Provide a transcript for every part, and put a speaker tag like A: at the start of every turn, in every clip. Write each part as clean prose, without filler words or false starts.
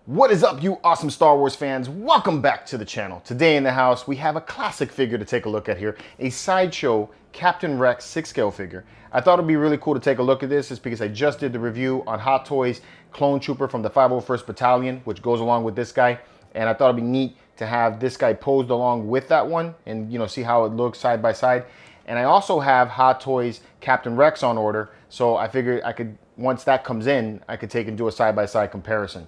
A: What is up, you awesome Star Wars fans? Welcome back to the channel. Today in the house, we have a classic figure to take a look at here, a Sideshow Captain Rex 6-scale figure. I thought it'd be really cool to take a look at this, just because I just did the review on Hot Toys Clone Trooper from the 501st Battalion, which goes along with this guy, and I thought it'd be neat to have this guy posed along with that one and see how it looks side by side. And I also have Hot Toys Captain Rex on order, so I figured I could, once that comes in, I could take and do a side-by-side comparison.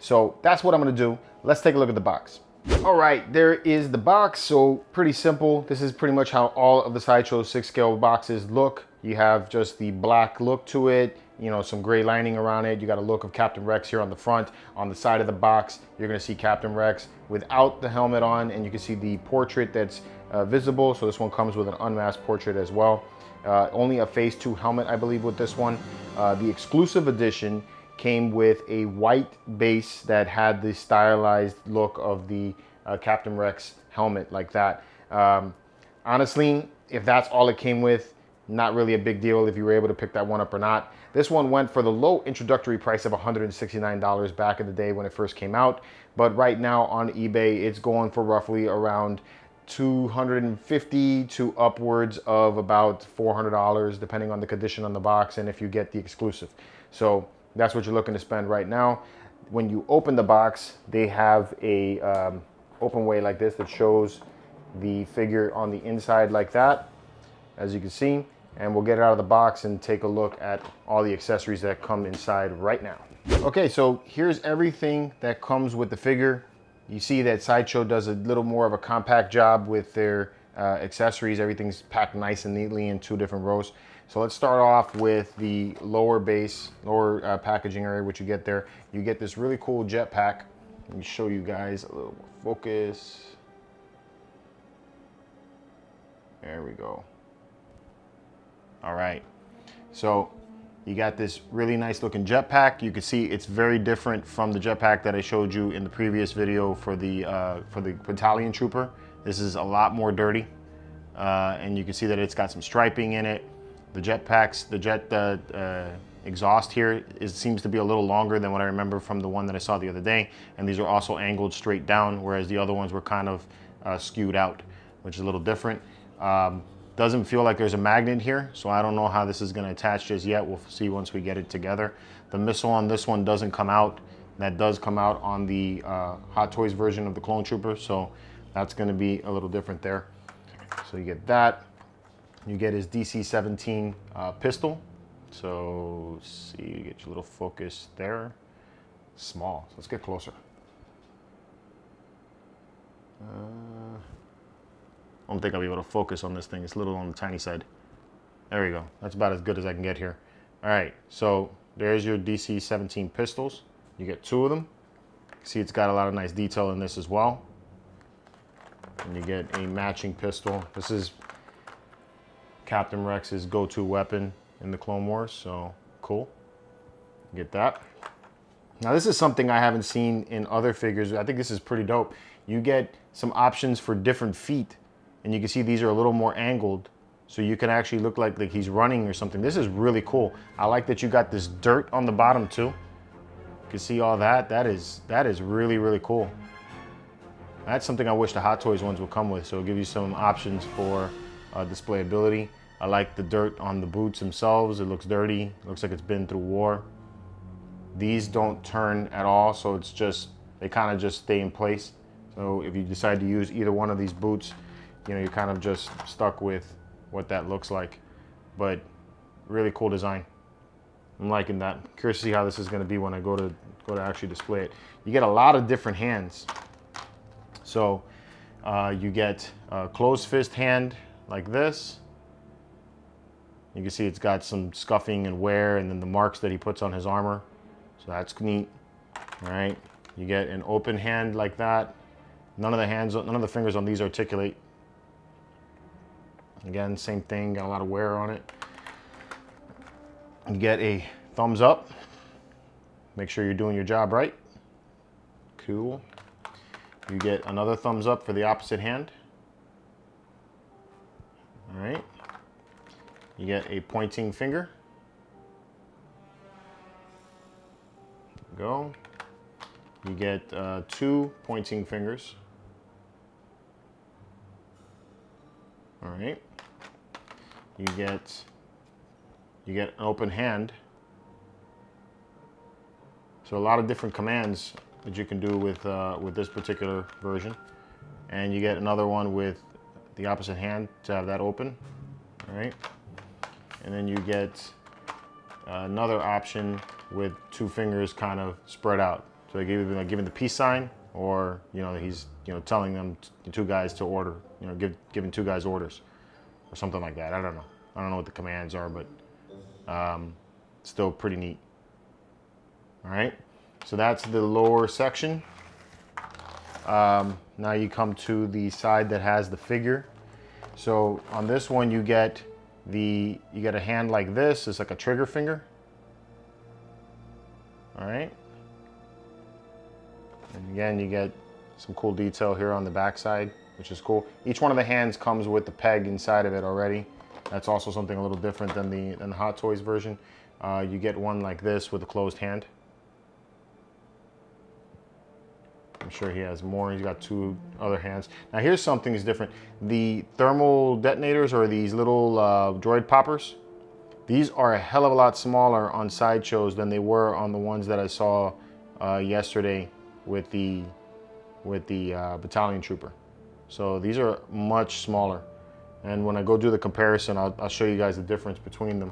A: So that's what I'm gonna do. Let's take a look at the box. All right, there is the box. So pretty simple. This is pretty much how all of the Sideshow 6-scale boxes look. You have just the black look to it, some gray lining around it. You got a look of Captain Rex here on the front. On the side of the box, you're gonna see Captain Rex without the helmet on, and you can see the portrait that's visible. So this one comes with an unmasked portrait as well. Only a Phase 2 helmet, I believe, with this one. The exclusive edition came with a white base that had the stylized look of the Captain Rex helmet like that. Honestly, if that's all it came with, not really a big deal if you were able to pick that one up or not. This one went for the low introductory price of $169 back in the day when it first came out. But right now on eBay, it's going for roughly around $250 to upwards of about $400, depending on the condition on the box and if you get the exclusive. So that's what you're looking to spend right now. When you open the box, they have a open way like this that shows the figure on the inside like that, as you can see. And we'll get it out of the box and take a look at all the accessories that come inside right now. Okay, so here's everything that comes with the figure. You see that Sideshow does a little more of a compact job with their accessories. Everything's packed nice and neatly in 2 different rows. So let's start off with the lower packaging area, which you get there. You get this really cool jetpack. Let me show you guys a little more focus. There we go. All right. So you got this really nice looking jetpack. You can see it's very different from the jetpack that I showed you in the previous video for the Battalion Trooper. This is a lot more dirty. And you can see that it's got some striping in it. The jet exhaust here seems to be a little longer than what I remember from the one that I saw the other day. And these are also angled straight down, whereas the other ones were kind of skewed out, which is a little different. Doesn't feel like there's a magnet here, so I don't know how this is going to attach just yet. We'll see once we get it together. The missile on this one doesn't come out. That does come out on the Hot Toys version of the Clone Trooper, so that's going to be a little different there. So you get that. You get his DC-17 pistol. So see, you get your little focus there. Small. So let's get closer. I don't think I'll be able to focus on this thing. It's a little on the tiny side. There we go. That's about as good as I can get here. All right, so there's your DC-17 pistols. You get 2 of them. See, it's got a lot of nice detail in this as well. And you get a matching pistol. This is Captain Rex's go-to weapon in the Clone Wars, so cool. Get that. Now this is something I haven't seen in other figures. I think this is pretty dope. You get some options for different feet, and you can see these are a little more angled, so you can actually look like he's running or something. This is really cool. I like that you got this dirt on the bottom too. You can see all that. That is really, really cool. That's something I wish the Hot Toys ones would come with, so it'll give you some options for displayability. I like the dirt on the boots themselves. It looks dirty. It looks like it's been through war. These don't turn at all, so it's just, they kind of just stay in place. So if you decide to use either one of these boots, you're kind of just stuck with what that looks like. But really cool design. I'm liking that. Curious to see how this is going to be when I go to actually display it. You get a lot of different hands. So you get a closed fist hand like this. You can see it's got some scuffing and wear, and then the marks that he puts on his armor. So that's neat. All right. You get an open hand like that. None of the fingers on these articulate. Again, same thing, got a lot of wear on it. You get a thumbs up. Make sure you're doing your job right. Cool. You get another thumbs up for the opposite hand. All right. You get a pointing finger. Go. You get 2 pointing fingers. All right. You get an open hand. So a lot of different commands that you can do with this particular version. And you get another one with the opposite hand to have that open. All right. And then you get another option with 2 fingers kind of spread out. So they give like giving the peace sign, or he's telling them 2 guys to order, giving 2 guys orders, or something like that. I don't know what the commands are, but still pretty neat. All right, so that's the lower section. Now you come to the side that has the figure. So on this one you get a hand like this. It's like a trigger finger. All right. And again, you get some cool detail here on the back side, which is cool. Each one of the hands comes with the peg inside of it already. That's also something a little different than the Hot Toys version. You get one like this with a closed hand. I'm sure he has more. He's got 2 other hands. Now here's something that's different. The thermal detonators, or these little droid poppers, these are a hell of a lot smaller on Sideshows than they were on the ones that I saw yesterday with the battalion trooper. So these are much smaller. And when I go do the comparison, I'll show you guys the difference between them.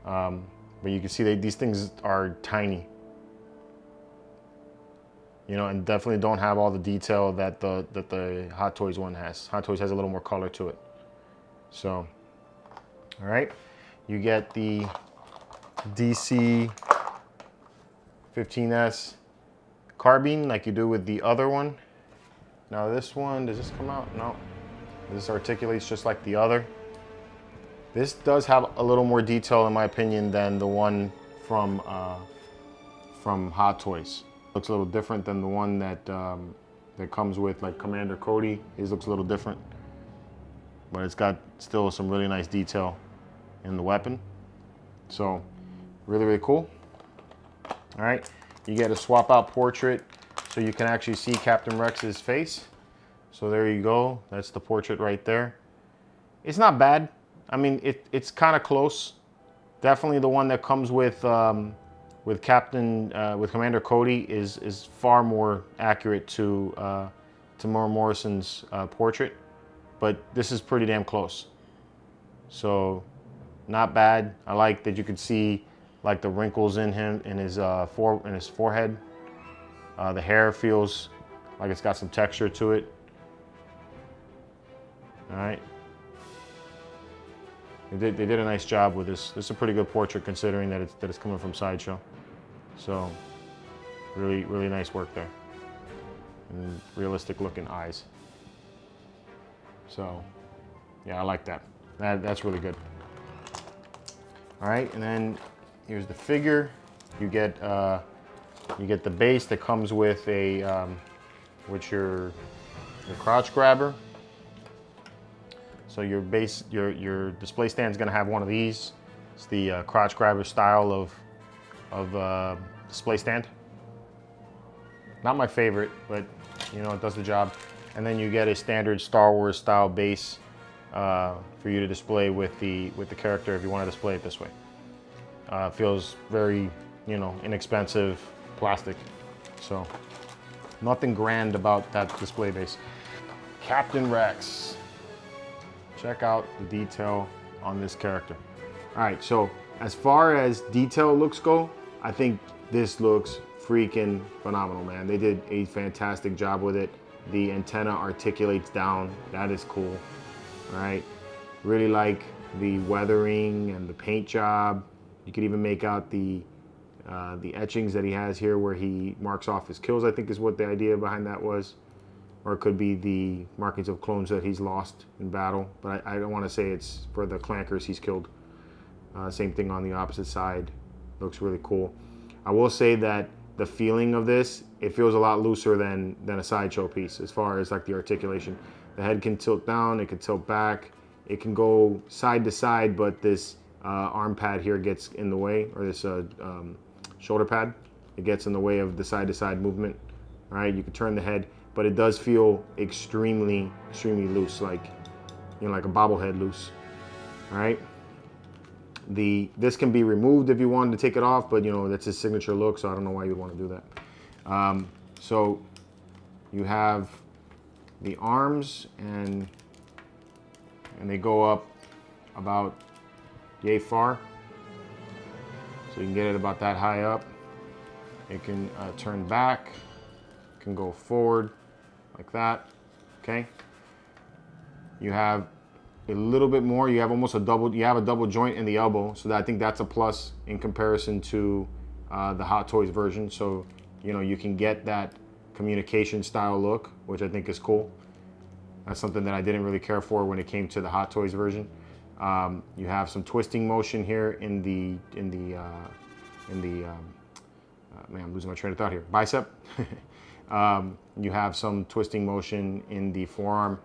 A: But you can see these things are tiny. And definitely don't have all the detail that the Hot Toys one has. Hot Toys has a little more color to it. So, all right, you get the DC 15S carbine like you do with the other one. Now this one, does this come out? No. This articulates just like the other. This does have a little more detail, in my opinion, than the one from Hot Toys. Looks a little different than the one that comes with like Commander Cody. His looks a little different, but it's got still some really nice detail in the weapon. So really, really cool. All right, you get a swap out portrait, so you can actually see Captain Rex's face. So there you go. That's the portrait right there. It's not bad. I mean, it's kind of close. Definitely the one that comes with Commander Cody is far more accurate to Tamora Morrison's portrait, but this is pretty damn close. So not bad. I like that you could see like the wrinkles in his forehead. The hair feels like it's got some texture to it. All right. They did a nice job with this. This is a pretty good portrait considering that it's coming from Sideshow. So really, really nice work there. And realistic looking eyes. So yeah, I like that. That's really good. All right, and then here's the figure. You get the base that comes with a your crotch grabber. So your base, your display stand is going to have one of these. It's the crotch grabber style of display stand. Not my favorite, but it does the job. And then you get a standard Star Wars style base for you to display with the character if you want to display it this way. Feels very inexpensive plastic. So nothing grand about that display base. Captain Rex. Check out the detail on this character. All right, so as far as detail looks go, I think this looks freaking phenomenal, man. They did a fantastic job with it. The antenna articulates down. That is cool. All right, really like the weathering and the paint job. You could even make out the etchings that he has here where he marks off his kills, I think is what the idea behind that was. Or it could be the markings of clones that he's lost in battle. But I don't want to say it's for the clankers he's killed. Same thing on the opposite side. Looks really cool. I will say that the feeling of this, it feels a lot looser than a Sideshow piece as far as like the articulation. The head can tilt down, it can tilt back. It can go side to side, but this arm pad here gets in the way, or this shoulder pad. It gets in the way of the side to side movement All right, you can turn the head, but it does feel extremely, extremely loose, like, you know, like a bobblehead loose. All right. This can be removed if you wanted to take it off, but you know, that's his signature look, so I don't know why you'd want to do that. So you have the arms, and they go up about yay far. So you can get it about that high up. It can turn back, can go forward like that, okay? You have a little bit more, you have almost a double, you have a double joint in the elbow, so that, I think that's a plus in comparison to the Hot Toys version. So, you know, you can get that communication style look, which I think is cool. That's something that I didn't really care for when it came to the Hot Toys version. You have some twisting motion here man, I'm losing my train of thought here. Bicep. You have some twisting motion in the forearm,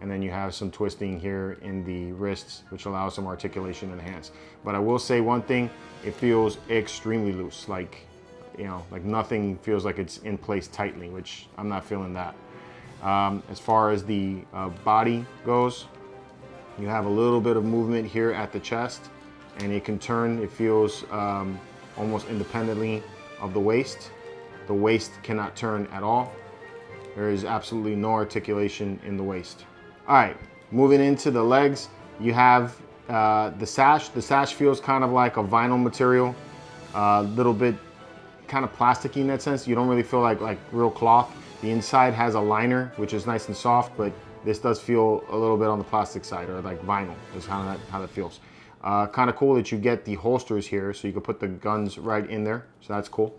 A: and then you have some twisting here in the wrists, which allows some articulation in the hands. But I will say one thing, it feels extremely loose, like, you know, like nothing feels like it's in place tightly, which I'm not feeling that. As far as the body goes, you have a little bit of movement here at the chest, and it can turn, it feels almost independently of the waist. The waist cannot turn at all. There is absolutely no articulation in the waist. All right, moving into the legs, you have the sash. The sash feels kind of like a vinyl material, a little bit kind of plasticky in that sense. You don't really feel like real cloth. The inside has a liner, which is nice and soft, but this does feel a little bit on the plastic side, or like vinyl is how that feels. Kind of cool that you get the holsters here, so you can put the guns right in there, so that's cool.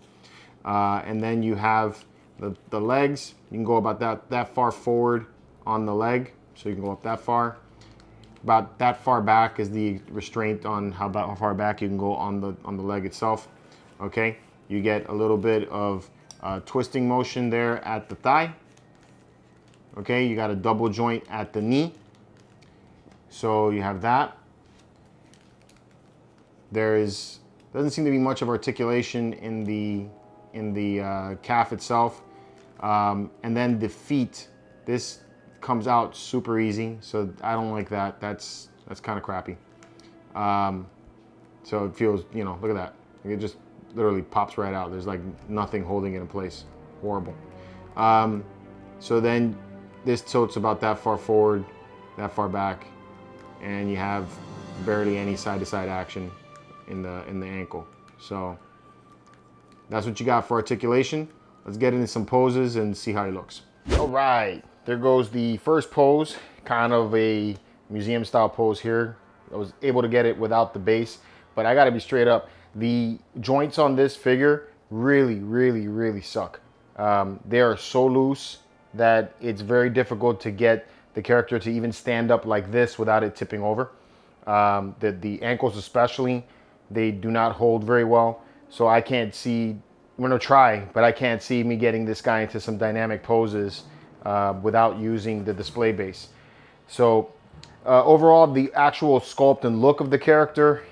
A: And then you have the legs. You can go about that far forward on the leg, so you can go up that far. About that far back is the restraint on how far back you can go on the leg itself. Okay, you get a little bit of twisting motion there at the thigh. Okay, you got a double joint at the knee, so you have that. Doesn't seem to be much of articulation in the calf itself, and then the feet. This comes out super easy, so I don't like that. That's kind of crappy. So it feels, you know, look at that. It just literally pops right out. There's like nothing holding it in place. Horrible. So then this tilts about that far forward, that far back, and you have barely any side-to-side action in the ankle. So that's what you got for articulation. Let's get into some poses and see how he looks. All right, there goes the first pose, kind of a museum style pose here. I was able to get it without the base, but I gotta be straight up. The joints on this figure really, really, really suck. They are so loose that it's very difficult to get the character to even stand up like this without it tipping over. The ankles especially, they do not hold very well. So I can't see, I'm gonna try, but I can't see me getting this guy into some dynamic poses without using the display base. So overall, the actual sculpt and look of the character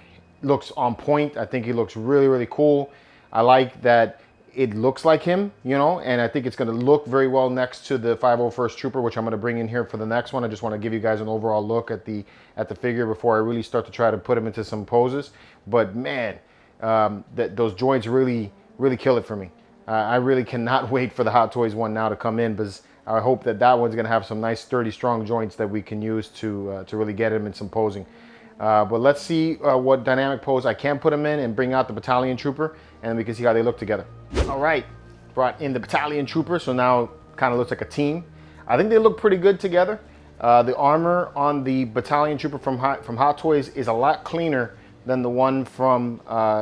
A: looks on point. I think he looks really, really cool. I like that it looks like him, you know, and I think it's gonna look very well next to the 501st Trooper, which I'm gonna bring in here for the next one. I just wanna give you guys an overall look at the figure before I really start to try to put him into some poses. But man, those joints really, really kill it for me. I really cannot wait for the Hot Toys one now to come in, because I hope that one's gonna have some nice, sturdy, strong joints that we can use to really get him in some posing. But let's see what dynamic pose I can put him in and bring out the Battalion Trooper, and we can see how they look together. All right, brought in the Battalion Trooper, so now kind of looks like a team. I think they look pretty good together. The armor on the Battalion Trooper from Hot Toys is a lot cleaner than the one from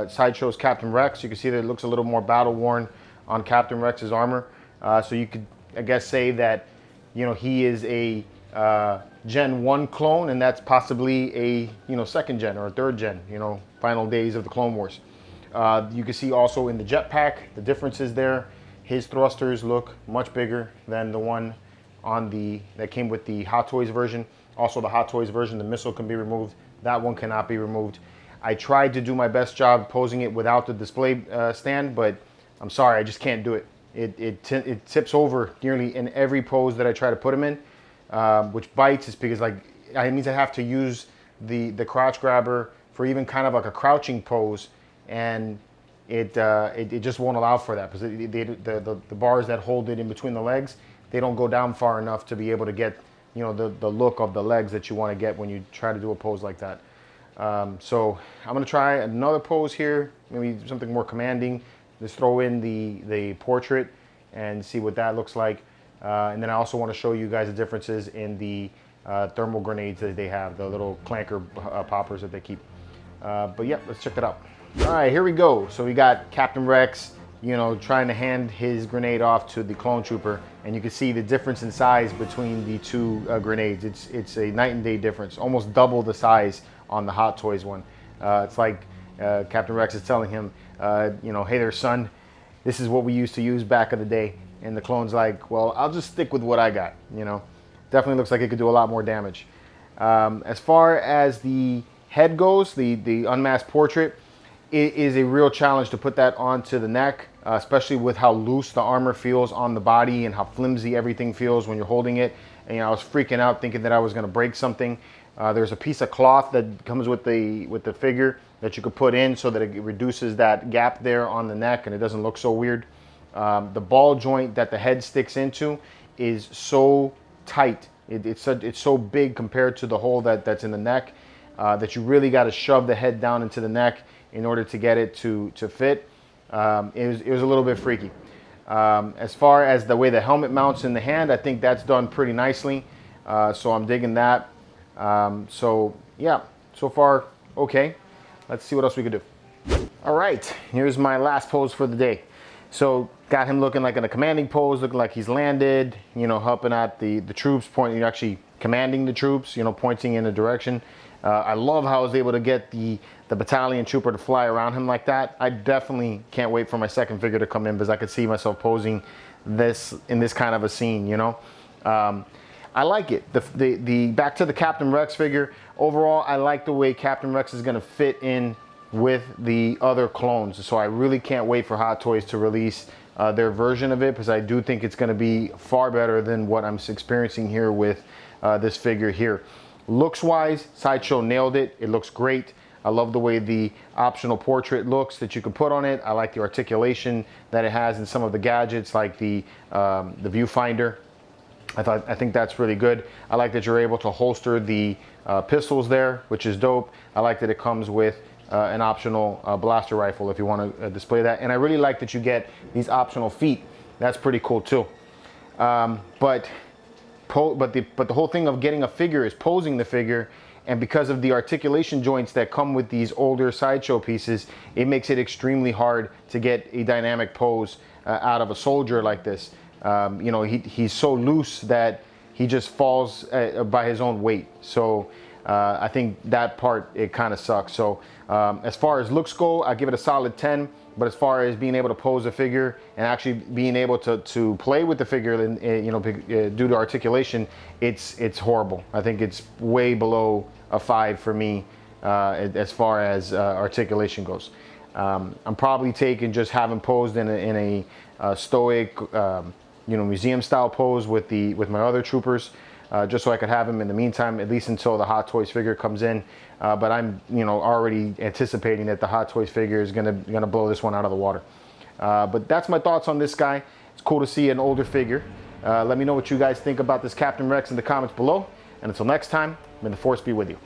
A: Sideshow's Captain Rex. You can see that it looks a little more battle worn on Captain Rex's armor. So you could, I guess, say that, you know, he is a Gen 1 clone, and that's possibly a, you know, second gen or a third gen, you know, final days of the Clone Wars. You can see also in the jetpack, the differences there. His thrusters look much bigger than the one on that came with the Hot Toys version. Also the Hot Toys version, the missile can be removed. That one cannot be removed. I tried to do my best job posing it without the display stand, but I'm sorry, I just can't do it. it tips over nearly in every pose that I try to put him in, which bites is because like it means I have to use the crotch grabber for even kind of like a crouching pose, and it just won't allow for that because the bars that hold it in between the legs, they don't go down far enough to be able to get, you know, the look of the legs that you want to get when you try to do a pose like that. So I'm gonna try another pose here, maybe something more commanding. Just throw in the portrait and see what that looks like. And then I also want to show you guys the differences in the thermal grenades that they have, the little clanker poppers that they keep. But yeah, let's check that out. All right, here we go. So we got Captain Rex, you know, trying to hand his grenade off to the clone trooper, and you can see the difference in size between the two grenades. It's a night and day difference, almost double the size on the Hot Toys one. It's like Captain Rex is telling him, you know, hey there, son, this is what we used to use back in the day. And the clone's like, well, I'll just stick with what I got, you know. Definitely looks like it could do a lot more damage. As far as the head goes, the unmasked portrait, it is a real challenge to put that onto the neck, especially with how loose the armor feels on the body and how flimsy everything feels when you're holding it. And you know, I was freaking out thinking that I was gonna break something. There's a piece of cloth that comes with the figure that you could put in so that it reduces that gap there on the neck and it doesn't look so weird. The ball joint that the head sticks into is so tight. It's so big compared to the hole that's in the neck that you really got to shove the head down into the neck in order to get it to fit. It was a little bit freaky. As far as the way the helmet mounts in the hand, I think that's done pretty nicely. So I'm digging that. So yeah, so far okay. Let's see what else we could do. All right, here's my last pose for the day. So got him looking like in a commanding pose, looking like he's landed, you know, helping out the troops, pointing, actually commanding the troops, you know, pointing in a direction. I love how I was able to get the battalion trooper to fly around him like that. I definitely can't wait for my second figure to come in because I could see myself posing this in this kind of a scene, you know. I like it. The back to the Captain Rex figure. Overall, I like the way Captain Rex is going to fit in with the other clones. So I really can't wait for Hot Toys to release their version of it because I do think it's going to be far better than what I'm experiencing here with this figure here. Looks wise, Sideshow nailed it. It looks great. I love the way the optional portrait looks that you can put on it. I like the articulation that it has in some of the gadgets like the viewfinder. I think that's really good. I like that you're able to holster the pistols there, which is dope. I like that it comes with an optional blaster rifle if you want to display that. And I really like that you get these optional feet. That's pretty cool too. But the whole thing of getting a figure is posing the figure. And because of the articulation joints that come with these older Sideshow pieces, it makes it extremely hard to get a dynamic pose out of a soldier like this. You know, he's so loose that he just falls by his own weight. So I think that part, it kind of sucks. So as far as looks go, I give it a solid 10. But as far as being able to pose a figure and actually being able to play with the figure, you know, due to articulation, it's horrible. I think it's way below a 5 for me as far as articulation goes. I'm probably taking just having posed in a stoic, you know, museum style pose with my other troopers, just so I could have him in the meantime, at least until the Hot Toys figure comes in. But I'm, you know, already anticipating that the Hot Toys figure is gonna blow this one out of the water. But that's my thoughts on this guy. It's cool to see an older figure. Let me know what you guys think about this Captain Rex in the comments below. And until next time, may the Force be with you.